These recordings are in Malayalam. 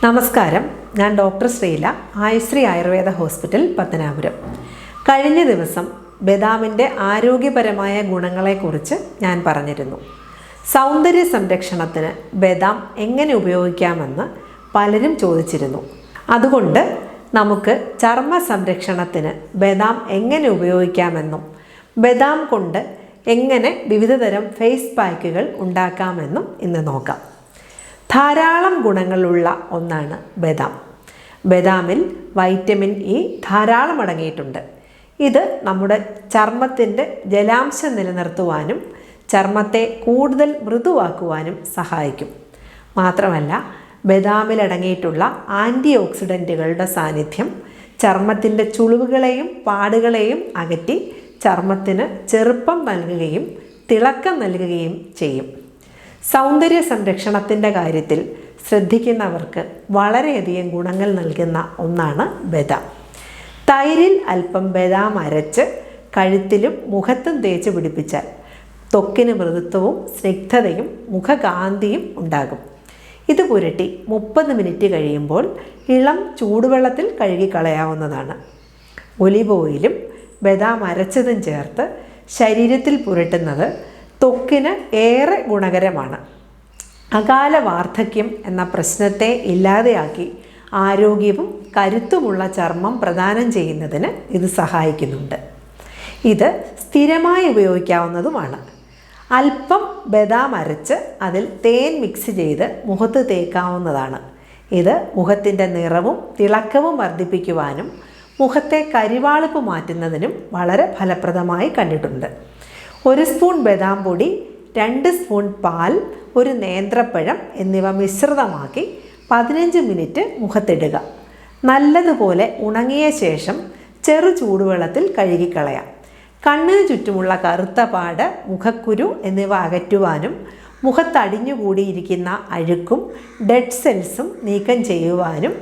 നമസ്കാരം, ഞാൻ ഡോക്ടർ ശ്രീല, ആയുശ്രീ ആയുർവേദ ഹോസ്പിറ്റൽ, പത്തനാപുരം. കഴിഞ്ഞ ദിവസം ബദാമിൻ്റെ ആരോഗ്യപരമായ ഗുണങ്ങളെക്കുറിച്ച് ഞാൻ പറഞ്ഞിരുന്നു. സൗന്ദര്യ സംരക്ഷണത്തിന് ബദാം എങ്ങനെ ഉപയോഗിക്കാമെന്ന് പലരും ചോദിച്ചിരുന്നു. അതുകൊണ്ട് നമുക്ക് ചർമ്മ സംരക്ഷണത്തിന് ബദാം എങ്ങനെ ഉപയോഗിക്കാമെന്നും ബദാം കൊണ്ട് എങ്ങനെ വിവിധതരം ഫേസ് പാക്കുകൾ ഉണ്ടാക്കാമെന്നും ഇന്ന് നോക്കാം. ധാരാളം ഗുണങ്ങളുള്ള ഒന്നാണ് ബദാം. ബദാമിൽ വൈറ്റമിൻ ഇ ധാരാളം അടങ്ങിയിട്ടുണ്ട്. ഇത് നമ്മുടെ ചർമ്മത്തിൻ്റെ ജലാംശം നിലനിർത്തുവാനും ചർമ്മത്തെ കൂടുതൽ മൃദുവാക്കുവാനും സഹായിക്കും. മാത്രമല്ല, ബദാമിൽ അടങ്ങിയിട്ടുള്ള ആൻറ്റി ഓക്സിഡൻറ്റുകളുടെ സാന്നിധ്യം ചർമ്മത്തിൻ്റെ ചുളിവുകളെയും പാടുകളെയും അകറ്റി ചർമ്മത്തിന് ചെറുപ്പം നൽകുകയും തിളക്കം നൽകുകയും ചെയ്യും. സൗന്ദര്യ സംരക്ഷണത്തിൻ്റെ കാര്യത്തിൽ ശ്രദ്ധിക്കുന്നവർക്ക് വളരെയധികം ഗുണങ്ങൾ നൽകുന്ന ഒന്നാണ് ബദാം. തൈരിൽ അല്പം ബദാം അരച്ച് കഴുത്തിലും മുഖത്തും തേച്ച് പിടിപ്പിച്ചാൽ ത്വക്കിന് മൃദുത്വവും സ്നിഗ്ധതയും മുഖകാന്തിയും ഉണ്ടാകും. ഇത് പുരട്ടി 30 മിനിറ്റ് കഴിയുമ്പോൾ ഇളം ചൂടുവെള്ളത്തിൽ കഴുകിക്കളയാവുന്നതാണ്. ഒലിവ് ഓയിലും ബദാം അരച്ചതും ചേർത്ത് ശരീരത്തിൽ പുരട്ടുന്നത് ത്വക്കിന് ഏറെ ഗുണകരമാണ്. അകാല വാർദ്ധക്യം എന്ന പ്രശ്നത്തെ ഇല്ലാതെയാക്കി ആരോഗ്യവും കരുത്തുമുള്ള ചർമ്മം പ്രദാനം ചെയ്യുന്നതിന് ഇത് സഹായിക്കുന്നുണ്ട്. ഇത് സ്ഥിരമായി ഉപയോഗിക്കാവുന്നതുമാണ്. അല്പം ബദാം അരച്ച് അതിൽ തേൻ മിക്സ് ചെയ്ത് മുഖത്ത് തേക്കാവുന്നതാണ്. ഇത് മുഖത്തിൻ്റെ നിറവും തിളക്കവും വർദ്ധിപ്പിക്കുവാനും മുഖത്തെ കരിവാളിപ്പ് മാറ്റുന്നതിനും വളരെ ഫലപ്രദമായി കണ്ടിട്ടുണ്ട്. 1 സ്പൂൺ ബദാം പൊടി, 2 സ്പൂൺ പാൽ, 1 നേന്ത്രപ്പഴം എന്നിവ മിശ്രിതമാക്കി 15 മിനിറ്റ് മുഖത്തിടുക. നല്ലതുപോലെ ഉണങ്ങിയ ശേഷം ചെറു ചൂടുവെള്ളത്തിൽ കഴുകിക്കളയാം. കണ്ണിന് ചുറ്റുമുള്ള കറുത്ത പാട്, മുഖക്കുരു എന്നിവ അകറ്റുവാനും മുഖത്തടിഞ്ഞുകൂടിയിരിക്കുന്ന അഴുക്കും ഡെഡ് സെൽസും നീക്കം ചെയ്യുവാനും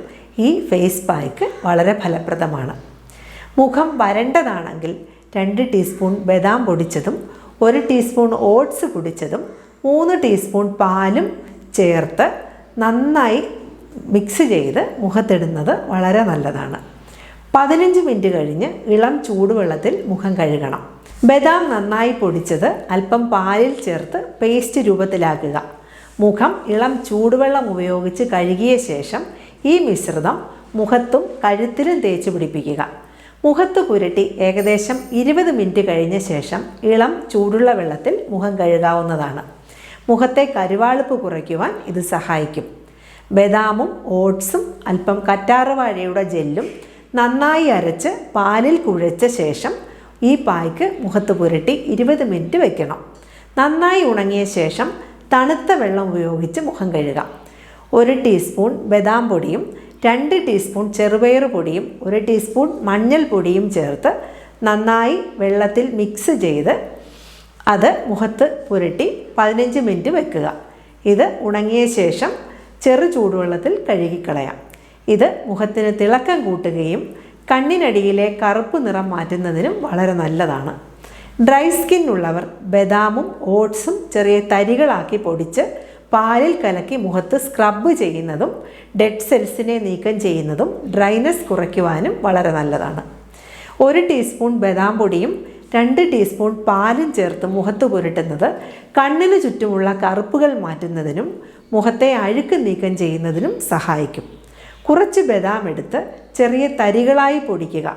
ഈ ഫേസ് പാക്ക് വളരെ ഫലപ്രദമാണ്. മുഖം വരണ്ടതാണെങ്കിൽ 2 ടീസ്പൂൺ ബദാം പൊടിച്ചതും 1 ടീസ്പൂൺ ഓട്സ് പൊടിച്ചതും 3 ടീസ്പൂൺ പാലും ചേർത്ത് നന്നായി മിക്സ് ചെയ്ത് മുഖത്തിടുന്നത് വളരെ നല്ലതാണ്. 15 മിനിറ്റ് കഴിഞ്ഞ് ഇളം ചൂടുവെള്ളത്തിൽ മുഖം കഴുകണം. ബദാം നന്നായി പൊടിച്ചത് അല്പം പാലിൽ ചേർത്ത് പേസ്റ്റ് രൂപത്തിലാക്കുക. മുഖം ഇളം ചൂടുവെള്ളം ഉപയോഗിച്ച് കഴുകിയ ശേഷം ഈ മിശ്രിതം മുഖത്തും കഴുത്തിലും തേച്ച് പിടിപ്പിക്കുക. മുഖത്ത് പുരട്ടി ഏകദേശം 20 മിനിറ്റ് കഴിഞ്ഞ ശേഷം ഇളം ചൂടുള്ള വെള്ളത്തിൽ മുഖം കഴുകാവുന്നതാണ്. മുഖത്തെ കരുവാളിപ്പ് കുറയ്ക്കുവാൻ ഇത് സഹായിക്കും. ബദാമും ഓട്സും അല്പം കറ്റാർവാഴയുടെ ജെല്ലും നന്നായി അരച്ച് പാലിൽ കുഴച്ച ശേഷം ഈ പായ്ക്ക് മുഖത്ത് പുരട്ടി 20 മിനിറ്റ് വയ്ക്കണം. നന്നായി ഉണങ്ങിയ ശേഷം തണുത്ത വെള്ളം ഉപയോഗിച്ച് മുഖം കഴുകാം. 1 ടീസ്പൂൺ ബദാം പൊടിയും 2 ടീസ്പൂൺ ചെറുപയർ പൊടിയും 1 ടീസ്പൂൺ മഞ്ഞൾപ്പൊടിയും ചേർത്ത് നന്നായി വെള്ളത്തിൽ മിക്സ് ചെയ്ത് അത് മുഖത്ത് പുരട്ടി 15 മിനിറ്റ് വെക്കുക. ഇത് ഉണങ്ങിയ ശേഷം ചെറു ചൂടുവെള്ളത്തിൽ കഴുകിക്കളയാം. ഇത് മുഖത്തിന് തിളക്കം കൂട്ടുകയും കണ്ണിനടിയിലെ കറുപ്പ് നിറം മാറ്റുന്നതിനും വളരെ നല്ലതാണ്. ഡ്രൈ സ്കിൻ ഉള്ളവർ ബദാമും ഓട്സും ചെറിയ തരികളാക്കി പൊടിച്ച് പാലിൽ കലക്കി മുഖത്ത് സ്ക്രബ് ചെയ്യുന്നതും ഡെഡ് സെൽസിനെ നീക്കം ചെയ്യുന്നതും ഡ്രൈനെസ് കുറയ്ക്കുവാനും വളരെ നല്ലതാണ്. 1 ടീസ്പൂൺ ബദാം പൊടിയും 2 ടീസ്പൂൺ പാലും ചേർത്ത് മുഖത്ത് പുരട്ടുന്നത് കണ്ണിന് ചുറ്റുമുള്ള കറുപ്പുകൾ മാറ്റുന്നതിനും മുഖത്തെ അഴുക്ക് നീക്കം ചെയ്യുന്നതിനും സഹായിക്കും. കുറച്ച് ബദാം എടുത്ത് ചെറിയ തരികളായി പൊടിക്കുക.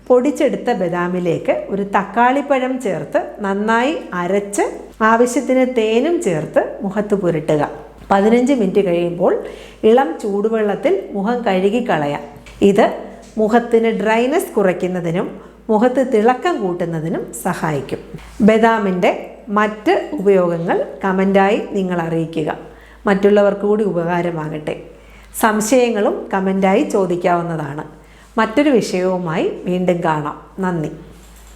പൊടിച്ചെടുത്ത ബദാമിലേക്ക് 1 തക്കാളിപ്പഴം ചേർത്ത് നന്നായി അരച്ച് ആവശ്യത്തിന് തേനും ചേർത്ത് മുഖത്ത് പുരട്ടുക. 15 മിനിറ്റ് കഴിയുമ്പോൾ ഇളം ചൂടുവെള്ളത്തിൽ മുഖം കഴുകിക്കളയാം. ഇത് മുഖത്തിന് ഡ്രൈനെസ് കുറയ്ക്കുന്നതിനും മുഖത്ത് തിളക്കം കൂട്ടുന്നതിനും സഹായിക്കും. ബദാമിൻ്റെ മറ്റ് ഉപയോഗങ്ങൾ കമൻ്റായി നിങ്ങൾ അറിയിക്കുക. മറ്റുള്ളവർക്ക് കൂടി ഉപകാരമാകട്ടെ. സംശയങ്ങളും കമൻ്റായി ചോദിക്കാവുന്നതാണ്. മറ്റൊരു വിഷയവുമായി വീണ്ടും കാണാം. നന്ദി.